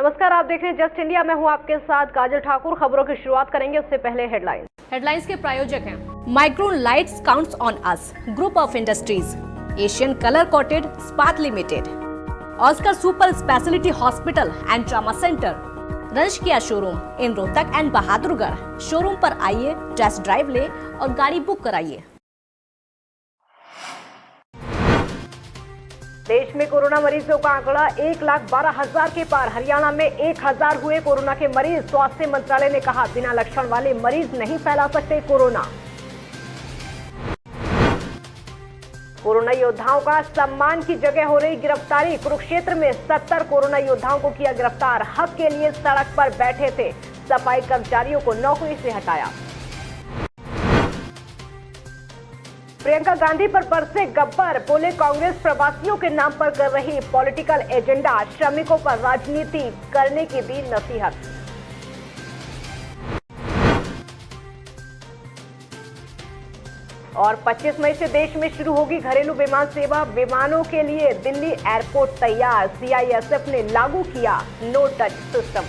नमस्कार, आप देख रहे हैं जस्ट इंडिया। मैं हूं आपके साथ काजल ठाकुर। खबरों की शुरुआत करेंगे, उससे पहले हेडलाइंस के प्रायोजक हैं Micron lights counts on us, group of industries, Asian colour coated स्पात limited, Oscar super speciality hospital and trauma centre, रंश किया showroom in Rohtak and Bahadurgarh. Showroom पर आइए, टेस्ट ड्राइव ले और गाड़ी बुक कराइए। देश में कोरोना मरीजों का आंकड़ा 1,12,000 के पार। हरियाणा में 1,000 हुए कोरोना के मरीज। स्वास्थ्य मंत्रालय ने कहा, बिना लक्षण वाले मरीज नहीं फैला सकते कोरोना। कोरोना योद्धाओं का सम्मान की जगह हो रही गिरफ्तारी। कुरुक्षेत्र में 70 कोरोना योद्धाओं को किया गिरफ्तार। हक के लिए सड़क पर बैठे थे, सफाई कर्मचारियों को नौकरी से हटाया। प्रियंका गांधी पर बरसे गब्बर, बोले कांग्रेस प्रवासियों के नाम पर कर रही पॉलिटिकल एजेंडा। श्रमिकों पर राजनीति करने की दी नसीहत। और 25 मई से देश में शुरू होगी घरेलू विमान सेवा। विमानों के लिए दिल्ली एयरपोर्ट तैयार। सीआईएसएफ ने लागू किया नो टच सिस्टम।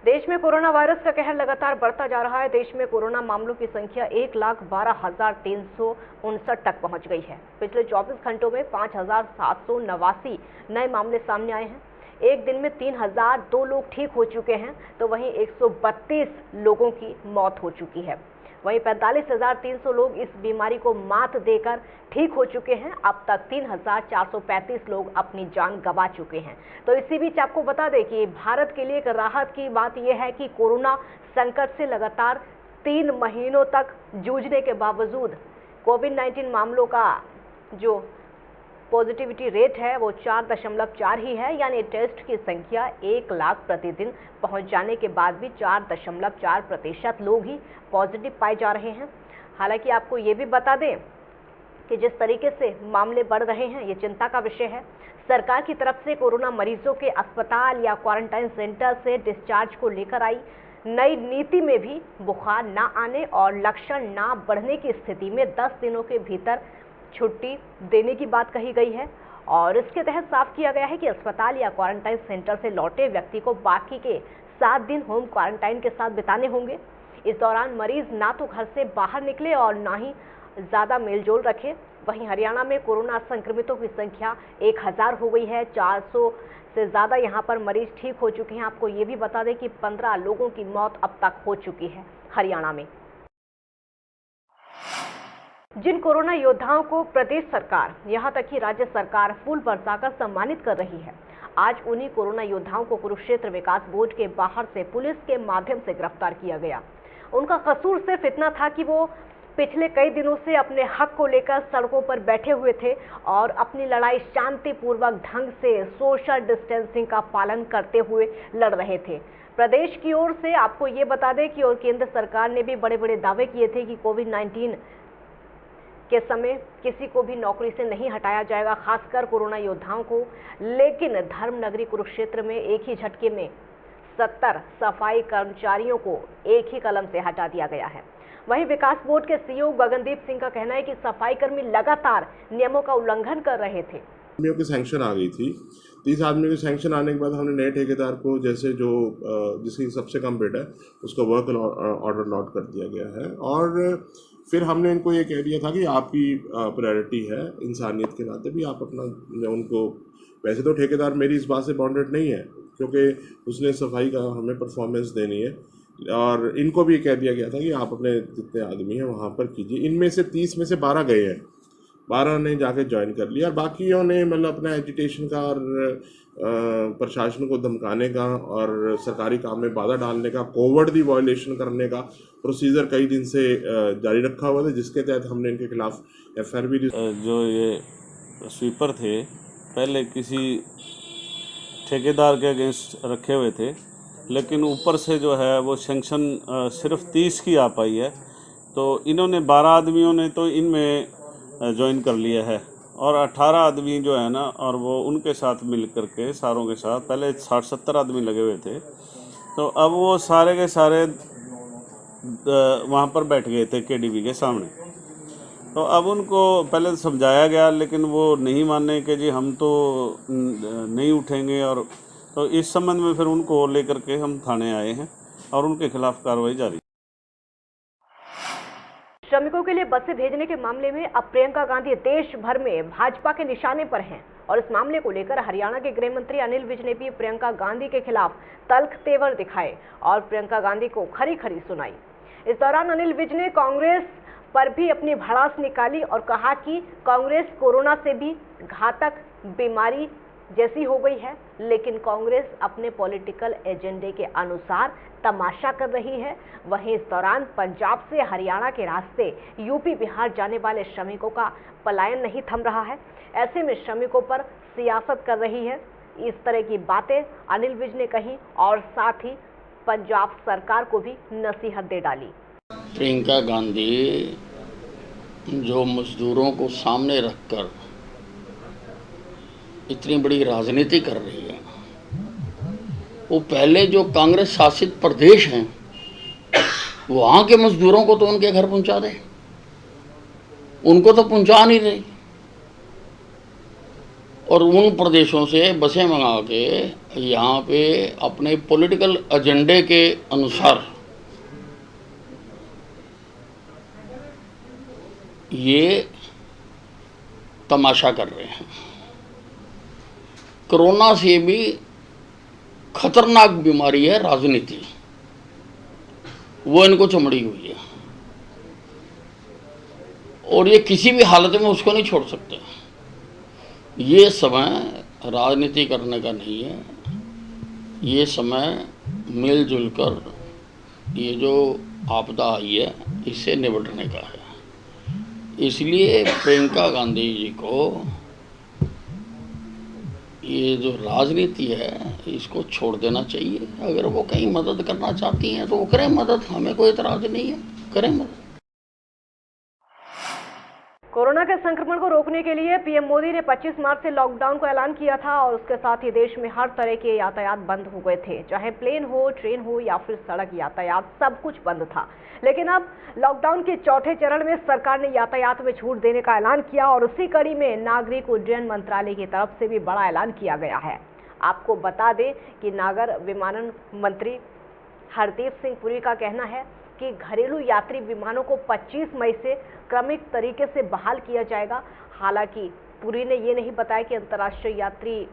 देश में कोरोना वायरस का कहर लगातार बढ़ता जा रहा है। देश में कोरोना मामलों की संख्या 1,12,359 तक पहुंच गई है। पिछले 24 घंटों में 5,789 नए मामले सामने आए हैं। एक दिन में 3,002 लोग ठीक हो चुके हैं, तो वहीं 132 लोगों की मौत हो चुकी है। वहीं 45,300 लोग इस बीमारी को मात देकर ठीक हो चुके हैं। अब तक 3,435 लोग अपनी जान गंवा चुके हैं। तो इसी बीच आपको बता दें कि भारत के लिए एक राहत की बात यह है कि कोरोना संकट से लगातार 3 महीनों तक जूझने के बावजूद कोविड-19 मामलों का जो पॉजिटिविटी रेट है वो 4.4 ही है, यानी टेस्ट की संख्या 1 लाख प्रतिदिन पहुंच जाने के बाद भी 4.4% लोग ही पॉजिटिव पाए जा रहे हैं। हालांकि आपको ये भी बता दें कि जिस तरीके से मामले बढ़ रहे हैं, ये चिंता का विषय है। सरकार की तरफ से कोरोना मरीजों के अस्पताल या क्वारंटाइन सेंटर से डिस्चार्ज को लेकर आई नई नीति में भी बुखार ना आने और लक्षण ना बढ़ने की स्थिति में 10 दिनों के भीतर छुट्टी देने की बात कही गई है। और इसके तहत साफ किया गया है कि अस्पताल या क्वारंटाइन सेंटर से लौटे व्यक्ति को बाकी के 7 दिन होम क्वारंटाइन के साथ बिताने होंगे। इस दौरान मरीज ना तो घर से बाहर निकले और ना ही ज्यादा मेलजोल रखे। वहीं हरियाणा में कोरोना संक्रमितों की संख्या 1,000 हो गई है। 400 से ज्यादा यहां पर मरीज ठीक हो चुके हैं। आपको ये भी बता दें कि 15 लोगों की मौत अब तक हो चुकी है हरियाणा में। जिन कोरोना योद्धाओं को प्रदेश सरकार, यहां तक कि राज्य सरकार फूल बरसाकर सम्मानित कर रही है, आज उन्हीं कोरोना योद्धाओं को कुरुक्षेत्र विकास बोर्ड के बाहर से पुलिस के माध्यम से गिरफ्तार किया गया। उनका कसूर सिर्फ इतना था कि वो पिछले कई दिनों से अपने हक को लेकर सड़कों पर बैठे हुए थे और अपनी लड़ाई शांतिपूर्वक ढंग से सोशल डिस्टेंसिंग का पालन करते हुए लड़ रहे थे। प्रदेश की ओर से आपको ये बता दें कि और केंद्र सरकार ने भी बड़े बड़े दावे किए थे कि कोविड-19 के समय किसी को भी नौकरी से नहीं हटाया जाएगा, खासकर कोरोना योद्धाओं को। लेकिन धर्मनगरी कुरुक्षेत्र में एक ही झटके में 70 सफाई कर्मचारियों को एक ही कलम से हटा दिया गया है। वहीं विकास बोर्ड के सीईओ गगनदीप सिंह का कहना है कि सफाई कर्मी लगातार नियमों का उल्लंघन कर रहे थे। आदमियों की सैंक्शन आ गई थी। 30 आदमियों की सैंक्शन आने के बाद हमने नए ठेकेदार को, जैसे जो जिसकी सबसे कम बिड है, उसको वर्क ऑर्डर लॉट कर दिया गया है। और फिर हमने इनको ये कह दिया था कि आपकी प्रायोरिटी है, इंसानियत के नाते भी आप अपना उनको, वैसे तो ठेकेदार मेरी इस बात से बाउंडेड नहीं है क्योंकि उसने सफाई का हमें परफॉर्मेंस देनी है। और इनको भी कह दिया गया था कि आप अपने जितने आदमी हैं वहाँ पर कीजिए। इनमें से 30 में से 12 गए हैं, 12 ने जाके ज्वाइन कर लिया और बाकियों ने मतलब अपना एजुटेशन का और प्रशासन को धमकाने का और सरकारी काम में बाधा डालने का, कोविड वायलेशन करने का प्रोसीजर कई दिन से जारी रखा हुआ था, जिसके तहत हमने इनके खिलाफ एफआईआर भी। जो ये स्वीपर थे पहले किसी ठेकेदार के अगेंस्ट रखे हुए थे, लेकिन ऊपर से जो है वो सैंक्शन सिर्फ 30 की आ पाई है। तो इन्होंने 12 आदमियों ने तो इनमें ज्वाइन कर लिया है और 18 आदमी जो है ना, और वो उनके साथ मिल करके सारों के साथ, पहले 60-70 आदमी लगे हुए थे, तो अब वो सारे के सारे वहाँ पर बैठ गए थे केडीबी के सामने। तो अब उनको पहले तो समझाया गया, लेकिन वो नहीं माने कि जी हम तो नहीं उठेंगे। और तो इस संबंध में फिर उनको लेकर के हम थाने आए हैं और उनके खिलाफ कार्रवाई जारी। श्रमिकों के लिए बसें भेजने के मामले में अब प्रियंका गांधी देश भर में भाजपा के निशाने पर हैं और इस मामले को लेकर हरियाणा के गृह मंत्री अनिल विज ने भी प्रियंका गांधी के खिलाफ तल्ख तेवर दिखाए और प्रियंका गांधी को खरी खरी सुनाई। इस दौरान अनिल विज ने कांग्रेस पर भी अपनी भड़ास निकाली और कहा कि कांग्रेस कोरोना से भी घातक बीमारी जैसी हो गई है, लेकिन कांग्रेस अपने पॉलिटिकल एजेंडे के अनुसार तमाशा कर रही है। वहीं इस दौरान पंजाब से हरियाणा के रास्ते यूपी बिहार जाने वाले श्रमिकों का पलायन नहीं थम रहा है। ऐसे में श्रमिकों पर सियासत कर रही है। इस तरह की बातें अनिल विज ने कही और साथ ही पंजाब सरकार को भी नसीहत दे डाली। प्रियंका गांधी जो मजदूरों को सामने रखकर इतनी बड़ी राजनीति कर रही है, वो पहले जो कांग्रेस शासित प्रदेश हैं वहाँ के मजदूरों को तो उनके घर पहुंचा दे, उनको तो पहुंचा नहीं रही। और उन प्रदेशों से बसें मंगा के यहाँ पे अपने पॉलिटिकल एजेंडे के अनुसार ये तमाशा कर रहे हैं। कोरोना से भी खतरनाक बीमारी है राजनीति, वो इनको चमड़ी हुई है और ये किसी भी हालत में उसको नहीं छोड़ सकते। ये समय राजनीति करने का नहीं है, ये समय मिलजुल कर ये जो आपदा आई है इससे निपटने का है। इसलिए प्रियंका गांधी जी को ये जो राजनीति है इसको छोड़ देना चाहिए। अगर वो कहीं मदद करना चाहती हैं तो वो करें मदद, हमें कोई एतराज नहीं है, करें मदद। कोरोना के संक्रमण को रोकने के लिए पीएम मोदी ने 25 मार्च से लॉकडाउन को ऐलान किया था और उसके साथ ही देश में हर तरह के यातायात बंद हो गए थे, चाहे प्लेन हो, ट्रेन हो या फिर सड़क यातायात, सब कुछ बंद था। लेकिन अब लॉकडाउन के चौथे चरण में सरकार ने यातायात में छूट देने का ऐलान किया और उसी कड़ी में नागरिक उड्डयन मंत्रालय की तरफ से भी बड़ा ऐलान किया गया है। आपको बता दें कि नागर विमानन मंत्री हरदीप सिंह पुरी का कहना है कि घरेलू यात्री विमानों को 25 मई से क्रमिक तरीके से बहाल किया जाएगा। हालांकि पुरी ने ये नहीं बताया कि अंतर्राष्ट्रीय यात्री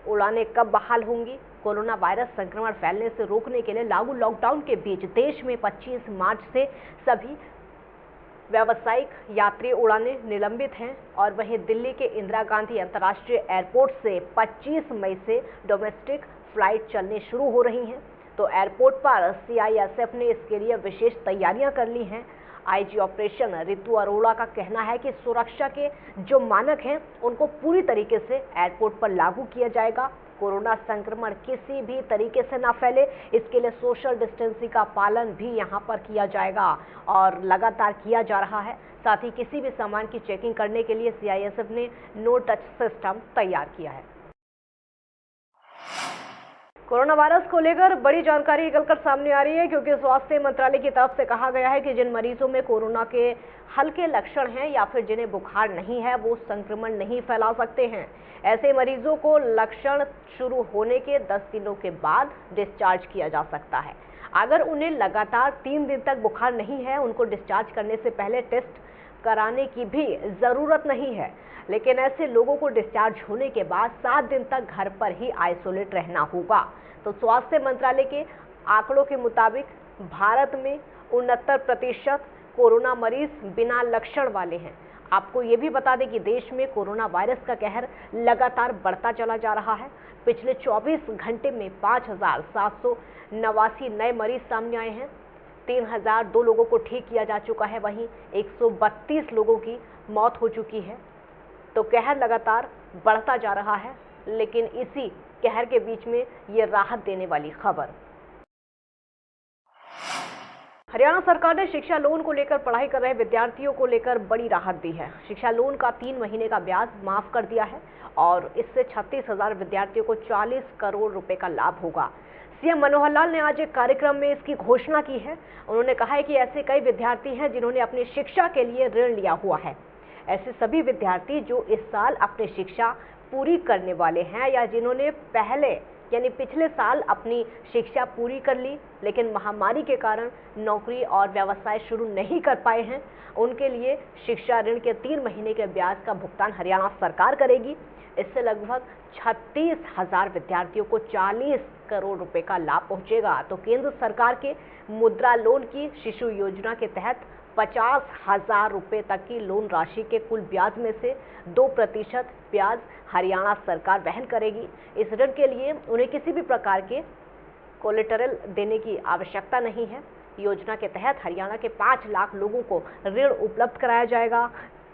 उड़ानें कब बहाल होंगी। कोरोना वायरस संक्रमण फैलने से रोकने के लिए लागू लॉकडाउन के बीच देश में 25 मार्च से सभी व्यावसायिक यात्री उड़ानें निलंबित हैं और वहीं दिल्ली के इंदिरा गांधी अंतर्राष्ट्रीय एयरपोर्ट से 25 मई से डोमेस्टिक फ्लाइट चलने शुरू हो रही हैं। तो एयरपोर्ट पर सीआईएसएफ ने इसके लिए विशेष तैयारियां कर ली हैं। आईजी ऑपरेशन रितु अरोड़ा का कहना है कि सुरक्षा के जो मानक हैं उनको पूरी तरीके से एयरपोर्ट पर लागू किया जाएगा। कोरोना संक्रमण किसी भी तरीके से ना फैले, इसके लिए सोशल डिस्टेंसिंग का पालन भी यहां पर किया जाएगा और लगातार किया जा रहा है। साथ ही किसी भी सामान की चेकिंग करने के लिए सीआईएसएफ ने नो टच सिस्टम तैयार किया है। कोरोना वायरस को लेकर बड़ी जानकारी निकलकर सामने आ रही है, क्योंकि स्वास्थ्य मंत्रालय की तरफ से कहा गया है कि जिन मरीजों में कोरोना के हल्के लक्षण हैं या फिर जिन्हें बुखार नहीं है वो संक्रमण नहीं फैला सकते हैं। ऐसे मरीजों को लक्षण शुरू होने के 10 दिनों के बाद डिस्चार्ज किया जा सकता है। अगर उन्हें लगातार 3 दिन तक बुखार नहीं है, उनको डिस्चार्ज करने से पहले टेस्ट कराने की भी जरूरत नहीं है। लेकिन ऐसे लोगों को डिस्चार्ज होने के बाद 7 दिन तक घर पर ही आइसोलेट रहना होगा। तो स्वास्थ्य मंत्रालय के आंकड़ों के मुताबिक भारत में 69% कोरोना मरीज बिना लक्षण वाले हैं। आपको ये भी बता दें कि देश में कोरोना वायरस का कहर लगातार बढ़ता चला जा रहा है। पिछले 24 घंटे में 5,789 नए मरीज सामने आए हैं। 3,002 लोगों को ठीक किया जा चुका है, वहीं 132 लोगों की मौत हो चुकी है। तो कहर लगातार बढ़ता जा रहा है, लेकिन इसी कहर के बीच में ये राहत देने वाली खबर। हरियाणा सरकार ने शिक्षा लोन को लेकर पढ़ाई कर रहे विद्यार्थियों को लेकर बड़ी राहत दी है। शिक्षा लोन का 3 महीने का ब्याज माफ कर दिया है और इससे 36,000 विद्यार्थियों को 40 करोड़ रुपए का लाभ होगा। सीएम मनोहर लाल ने आज एक कार्यक्रम में इसकी घोषणा की है। उन्होंने कहा है कि ऐसे कई विद्यार्थी हैं जिन्होंने अपनी शिक्षा के लिए ऋण लिया हुआ है। ऐसे सभी विद्यार्थी जो इस साल अपनी शिक्षा पूरी करने वाले हैं या जिन्होंने पिछले साल अपनी शिक्षा पूरी कर ली लेकिन महामारी के कारण नौकरी और व्यवसाय शुरू नहीं कर पाए हैं, उनके लिए शिक्षा ऋण के 3 महीने के ब्याज का भुगतान हरियाणा सरकार करेगी। इससे लगभग 36,000 विद्यार्थियों को 40 करोड़ रुपए का लाभ पहुंचेगा। तो केंद्र सरकार के मुद्रा लोन की शिशु योजना के तहत 50,000 रुपए तक की लोन राशि के कुल ब्याज में से 2% ब्याज हरियाणा सरकार वहन करेगी। इस ऋण के लिए उन्हें किसी भी प्रकार के कोलेटरल देने की आवश्यकता नहीं है। योजना के तहत हरियाणा के 5 लाख लोगों को ऋण उपलब्ध कराया जाएगा।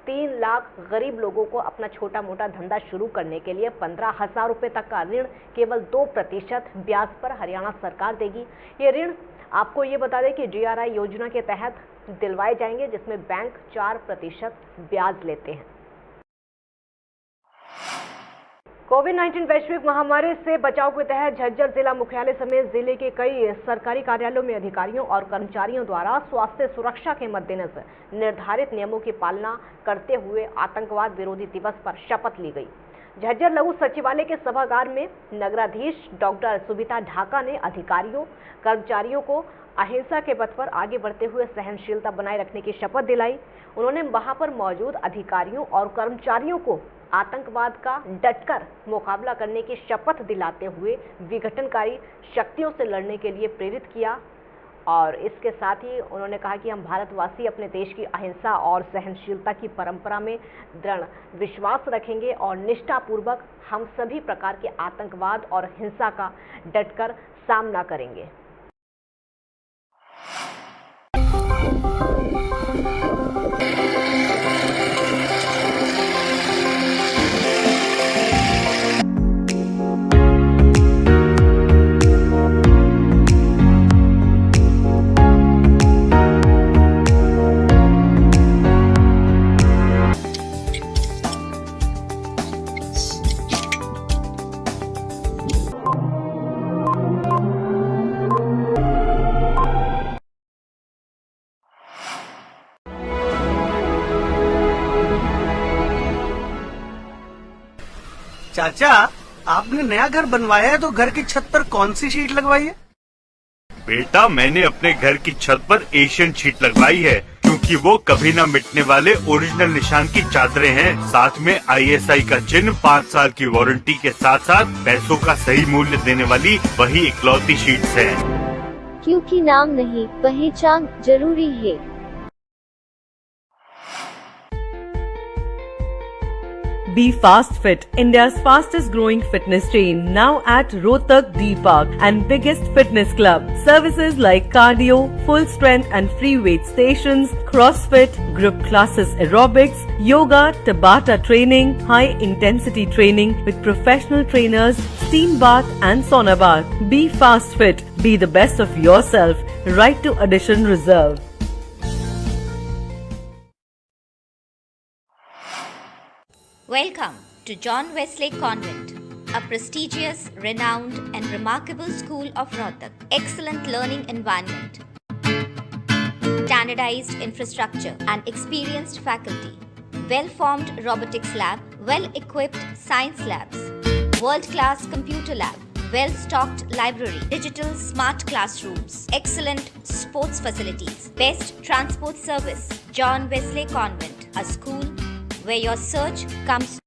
3 लाख गरीब लोगों को अपना छोटा मोटा धंधा शुरू करने के लिए 15,000 रुपए तक का ऋण केवल 2% ब्याज पर हरियाणा सरकार देगी। ये ऋण आपको ये बता दें कि DRI योजना के तहत दिलवाए जाएंगे, जिसमें बैंक 4% ब्याज लेते हैं। कोविड-19 वैश्विक महामारी से बचाव के तहत झज्जर जिला मुख्यालय समेत जिले के कई सरकारी कार्यालयों में अधिकारियों और कर्मचारियों द्वारा स्वास्थ्य सुरक्षा के मद्देनजर निर्धारित नियमों की पालना करते हुए आतंकवाद विरोधी दिवस पर शपथ ली गई। झज्जर लघु सचिवालय के सभागार में नगराधीश डॉक्टर सुबिता ढाका ने अधिकारियों कर्मचारियों को अहिंसा के पथ पर आगे बढ़ते हुए सहनशीलता बनाए रखने की शपथ दिलाई। उन्होंने वहां पर मौजूद अधिकारियों और कर्मचारियों को आतंकवाद का डटकर मुकाबला करने की शपथ दिलाते हुए विघटनकारी शक्तियों से लड़ने के लिए प्रेरित किया। और इसके साथ ही उन्होंने कहा कि हम भारतवासी अपने देश की अहिंसा और सहनशीलता की परंपरा में दृढ़ विश्वास रखेंगे और निष्ठापूर्वक हम सभी प्रकार के आतंकवाद और हिंसा का डटकर सामना करेंगे। चाचा, आपने नया घर बनवाया है तो घर की छत पर कौन सी शीट लगवाई है? बेटा, मैंने अपने घर की छत पर एशियन शीट लगवाई है क्योंकि वो कभी न मिटने वाले ओरिजिनल निशान की चादरें हैं। साथ में ISI का चिन्ह, 5 साल की वारंटी के साथ साथ पैसों का सही मूल्य देने वाली वही इकलौती शीट्स हैं। क्योंकि नाम नहीं, पहचान जरूरी है। Be Fast Fit, India's fastest growing fitness chain, now at Rohtak D Park and biggest fitness club. Services like cardio, full strength and free weight stations, CrossFit, group classes, aerobics, yoga, Tabata training, high intensity training with professional trainers, steam bath and sauna bath. Be Fast Fit, be the best of yourself. Right to addition reserved. Welcome to John Wesley Convent, a prestigious, renowned and remarkable school of Rohtak. Excellent learning environment, standardized infrastructure and experienced faculty, well-formed robotics lab, well-equipped science labs, world-class computer lab, well-stocked library, digital smart classrooms, excellent sports facilities, best transport service. John Wesley Convent, a school where your search comes.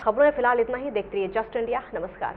खबरों में फिलहाल इतना ही। देखते रहिए just India. नमस्कार।